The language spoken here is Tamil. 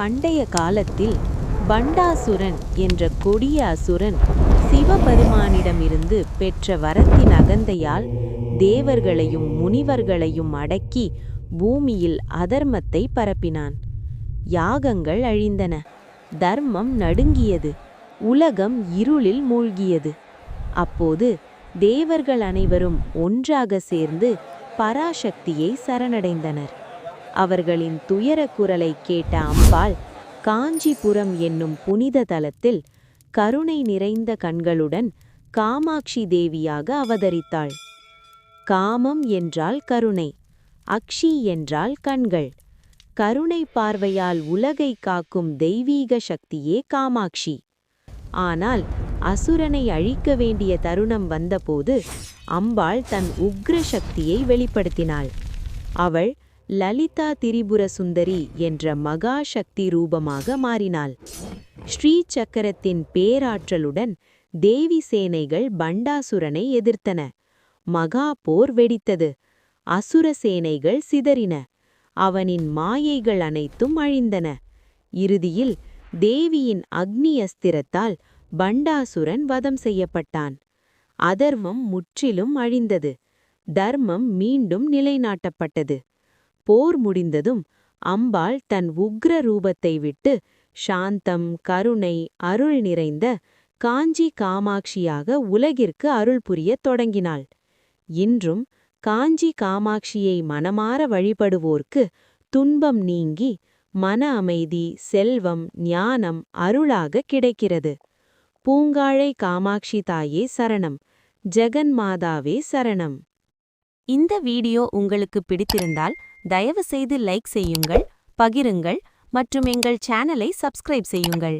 பண்டைய காலத்தில் பண்டாசுரன் என்ற கொடிய அசுரன் சிவபெருமானிடமிருந்து பெற்ற வரத்தின் அகந்தையால் தேவர்களையும் முனிவர்களையும் அடக்கி பூமியில் அதர்மத்தை பரப்பினான். யாகங்கள் அழிந்தன, தர்மம் நடுங்கியது, உலகம் இருளில் மூழ்கியது. அப்போது தேவர்கள் அனைவரும் ஒன்றாக சேர்ந்து பராசக்தியை சரணடைந்தனர். அவர்களின் துயர குரலை கேட்ட அம்பாள் காஞ்சிபுரம் என்னும் புனித தலத்தில் கருணை நிறைந்த கண்களுடன் காமாட்சி தேவியாக அவதரித்தாள். காமம் என்றால் கருணை, அக்ஷி என்றால் கண்கள். கருணை பார்வையால் உலகை காக்கும் தெய்வீக சக்தியே காமாட்சி. ஆனால் அசுரனை அழிக்க வேண்டிய தருணம் வந்தபோது அம்பாள் தன் உக்ர சக்தியை வெளிப்படுத்தினாள். அவள் லலிதா திரிபுர சுந்தரி என்ற மகா சக்தி ரூபமாக மாறினாள். ஸ்ரீ சக்கரத்தின் பேராற்றலுடன் தேவி சேனைகள் பண்டாசுரனை எதிர்த்தன. மகா போர் வெடித்தது. அசுர சேனைகள் சிதறின. அவனின் மாயைகள் அனைத்தும் அழிந்தன. இறுதியில் தேவியின் அக்னி அஸ்திரத்தால் பண்டாசுரன் வதம் செய்யப்பட்டான். அதர்மம் முற்றிலும் அழிந்தது. தர்மம் மீண்டும் நிலைநாட்டப்பட்டது. போர் முடிந்ததும் அம்பாள் தன் உக்ர ரூபத்தை விட்டு சாந்தம், கருணை, அருள் நிறைந்த காஞ்சி காமாட்சியாக உலகிற்கு அருள் புரியத் தொடங்கினாள். இன்றும் காஞ்சி காமாட்சியை மனமார வழிபடுவோர்க்கு துன்பம் நீங்கி மன அமைதி, செல்வம், ஞானம் அருளாக கிடைக்கிறது. பூங்காழை காமாட்சி தாயே சரணம், ஜெகன்மாதாவே சரணம். இந்த வீடியோ உங்களுக்கு பிடித்திருந்தால் தயவு செய்து லைக் செய்யுங்கள், பகிருங்கள் மற்றும் எங்கள் சேனலை சப்ஸ்கிரைப் செய்யுங்கள்.